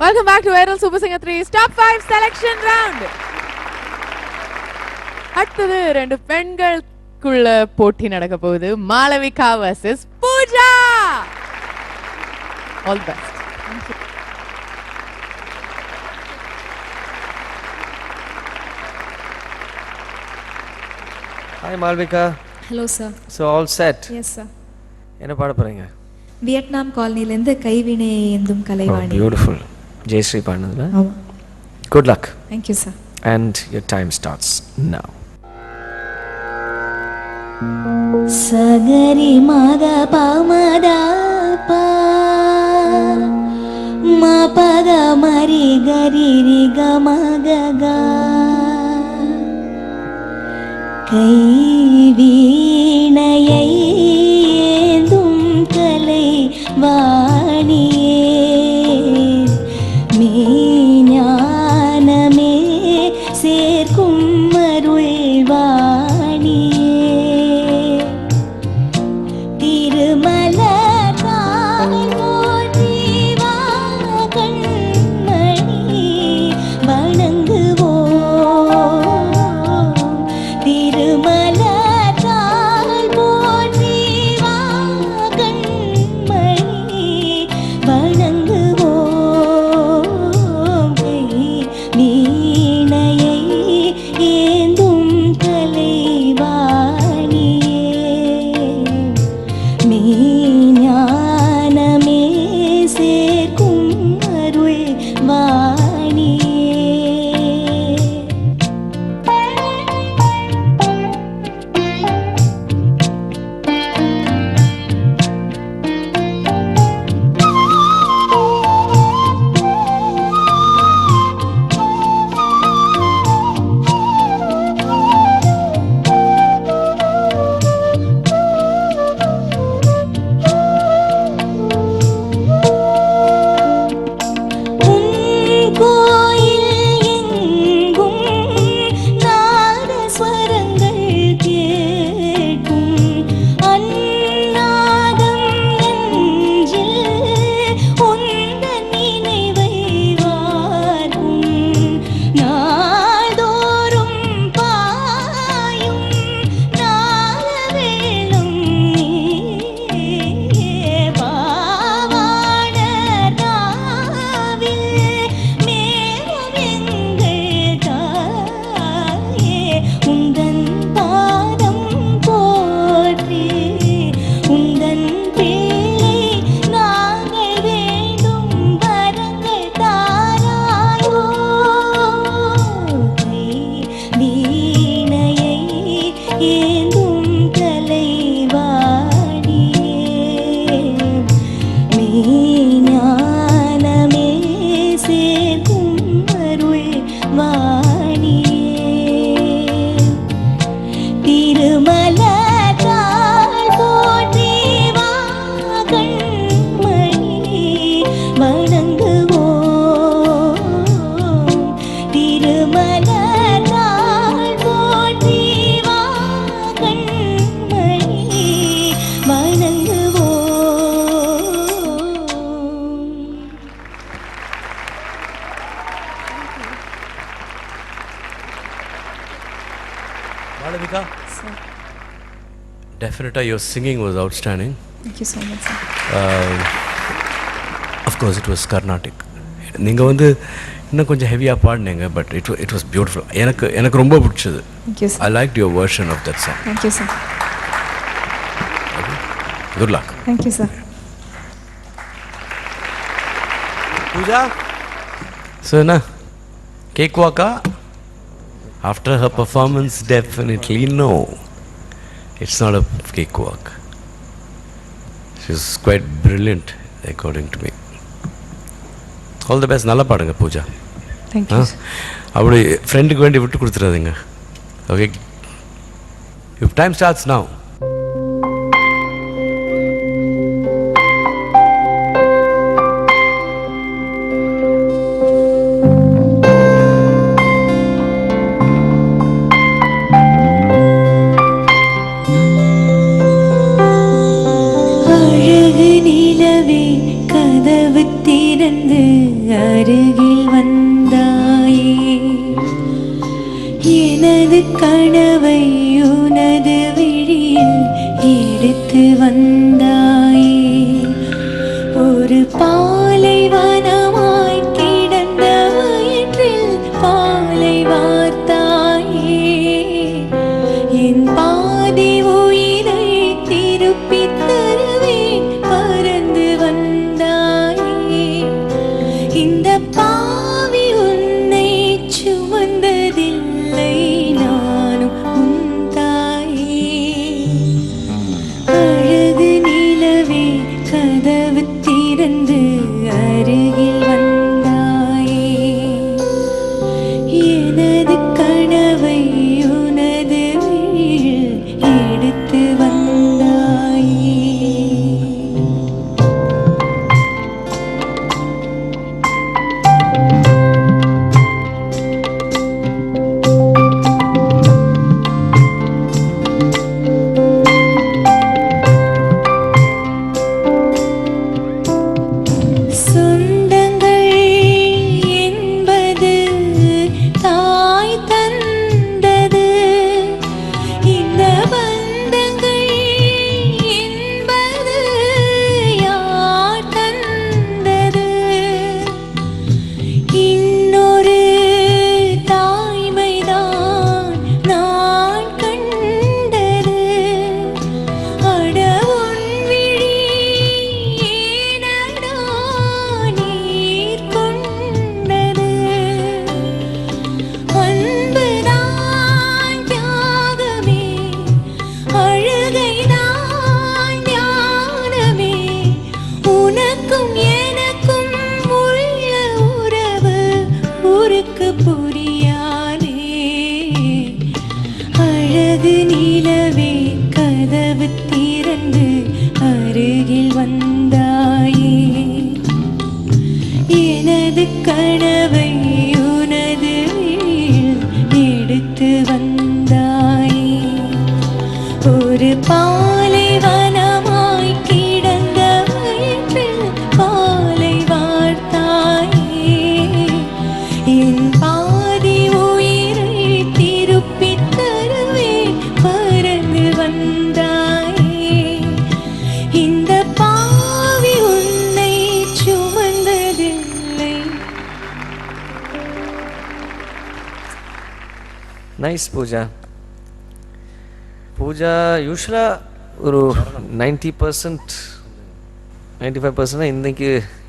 Welcome back to Viral Super Singer 3's Top 5 Selection Round. அடுத்தது ரெண்டு பெண்களுக்குள்ள போட்டி நடக்க போகுது. Malavika vs Pooja. All the best. Hi Malvika. Hello sir. So all set? Yes sir. என்ன பாட போறீங்க? வியட்நாம் காலனிலேருந்து கைவினை எந்தும் கலைவாணி. Beautiful. ஜெயஸ்ரீ பாடுனதுல? ஆமா. Good luck. Thank you sir. And your time starts now. சகரி மத பமத ப ம பத மரி கரி ரி க ம க க கைவீணையை ஏந்தும் கலை வாணியே ஞானமே சேர்க்கும் அருள் வாணியே திருமலர் போற்றி வா கண்மணி வணங்குவோம் திருமலர் போற்றி வா கண்மணி வணங்குவோம் வீணையை ஏந்தும் கலைவாணியே ஞானமே சேர்க்கும் அருள் வாணியே Malavika? Sir. Definitely your singing was outstanding. Thank you so much sir. Of course it was Carnatic. நீங்கள் வந்து இன்னும் கொஞ்சம் ஹெவியாக பாடினீங்க பட் இட் வாஸ் பியூட்டிஃபுல். எனக்கு ரொம்ப பிடிச்சது. Thank you sir. I liked your version of that song. Thank you sir. Okay. Good luck. Thank you sir. Pooja? So என்ன cake வாக்கா? After her performance, definitely no. It's not a cakewalk. She's quite brilliant, according to me. All the best. நல்லா பாடுங்க Pooja. Thank you. அப்படி ஃப்ரெண்டுக்கு வேண்டி விட்டு கொடுத்துறாதீங்க. Okay. Your time starts now. நிலவே கதவு திற திறந்து அருகில் வந்தாயே எனது கனவை உனது விழியில் எடுத்து வந்தாயே ஒரு பாலைவனமாய் கிடந்த வயிற்றில் பாலை வார்த்தாயே என் பாதி உயிரை திருப்பித் தருவேன் பறந்து வந்தாயே இந்த பாவி உன்னை சுமந்ததில்லை நானும் உன் தாயே அழகு நிலவே கதவு திறந்து அருகில் வந்தாயே எனது கனவை உனது விழியில் எடுத்து வந்தாயே சொந்தங்கள் என்பது தாய் தந்தது இந்த பந்தங்கள் என்பது யார் தந்தது இன்னொரு தாய்மைதான் நான் கண்டது அட உன் விழி ஏனடா நீர் கொண்டது அன்புதான் தியாகமே அழுகைதான் ஞானமே உனக்கும் எனக்கும் உள்ள உறவு ஊருக்கு புரியாதே அழகு நிலவே கதவு திறந்து அருகில் வந்தாயே எனது கனவை உனது விழியில் எடுத்து வந்தாயே ஒரு பாலைவனமாய் கிடந்த வயிற்றில் பாலை வார்த்தாயே என் பாதி உயிரை திருப்பித் தருவேன் பறந்து வந்தாயே இந்த பாவி உன்னை சுமந்ததில்லை நைஸ் பூஜா. பூஜா யூஸ்வலாக ஒரு 90% 95% இன்னைக்கு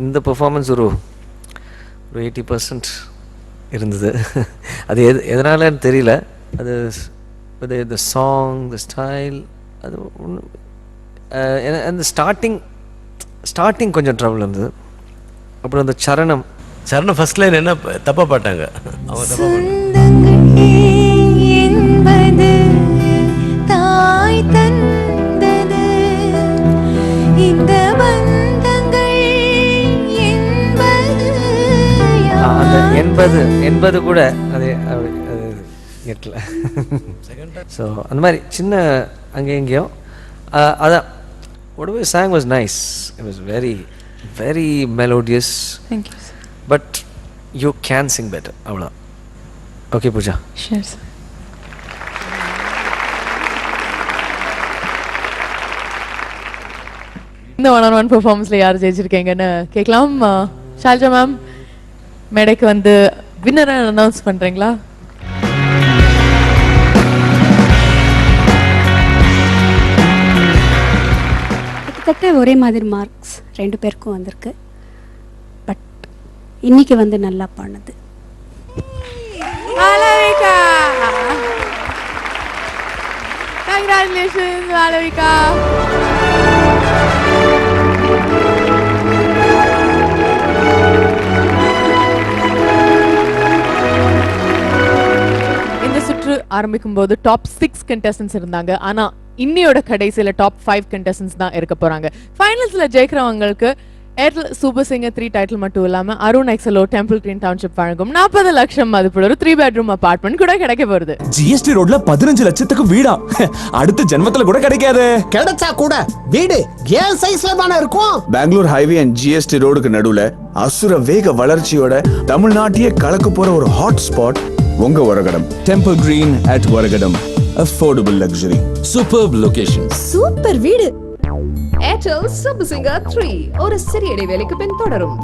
இந்த பெர்ஃபார்மன்ஸ் ஒரு 80% இருந்தது. அது எதனாலன்னு தெரியல. அது the சாங் த ஸ்டைல் அது ஒன்று அந்த ஸ்டார்டிங் கொஞ்சம் ட்ரபிள் இருந்தது. அப்புறம் அந்த சரணம் ஃபர்ஸ்ட் லைன் என்ன தப்பாக பாட்டாங்க அவங்க தப்பாக சொந்தங்கள் என்பது தாய் தந்தது இந்த பந்தங்கள் என்பது அந்த எண்பது கூட அது எட்டல. ஸோ அந்த மாதிரி சின்ன அங்கே எங்கேயும் அதான் whatever you sang was nice. It was very very melodious. Thank you, sir. But you can sing better. அவ்வளோ. ஓகே பூஜா. Sure, sir. இந்த 1-on-1 பெர்ஃபார்மன்ஸ்ல யார் ஜெயிச்சிருக்கீங்கன்னு கேட்கலாம். ஷால்ஜா மேம் மேடைக்கு வந்து வின்னரை அனௌன்ஸ் பண்றீங்களா? கிட்டத்தட்ட ஒரே மாதிரி மார்க்ஸ் 2 பேருக்கும் வந்திருக்கு. பட் இன்னைக்கு வந்து நல்லா பாடுனது மாளவிகா. Congratulations மாளவிகா. இந்த சுற்று ஆரம்பிக்கும் போது டாப் 6 கண்டஸ்டன்ஸ் இருந்தாங்க. ஆனா இன்னையோட கடைசியில டாப் 5 கண்டஸ்டன்ஸ் தான் இருக்க போறாங்க. ஃபைனல்ஸ்ல ஜெயிக்கிறவங்களுக்கு ஏர்டெல் சூப்பர் சிங்கர் 3 டைட்டில் மட்டும் இல்லாம அருண் எக்ஸலோ டெம்பிள் கிரீன் டவுன்ஷிப் வழங்கும் 40 லட்சம் மதிப்புள்ள ஒரு 3 பெட்ரூம் அபார்ட்மெண்ட் கூட கிடைக்க போகுது. ஜிஎஸ்டி ரோட்ல 15 லட்சத்துக்கு வீடா? அடுத்த ஜென்மத்துல கூட கிடைக்காது. கிடைச்சா கூட வீடு ஏன் சைஸ்ல தானே இருக்கும். பெங்களூர் ஹைவே அண்ட் ஜிஎஸ்டி ரோடுக்கு நடுவுல அசுர வேக வளர்ச்சியோட தமிழ்நாட்டையே கலக்க போற ஒரு ஹாட் ஸ்பாட் உங்க Oragadam. Temple green at Oragadam. Affordable luxury. Superb location. Super வீடு. ஏர்டெல் சூப்பர் சிங்கர் 3 ஒரு சிறிய இடைவேளைக்கு பின் தொடரும்.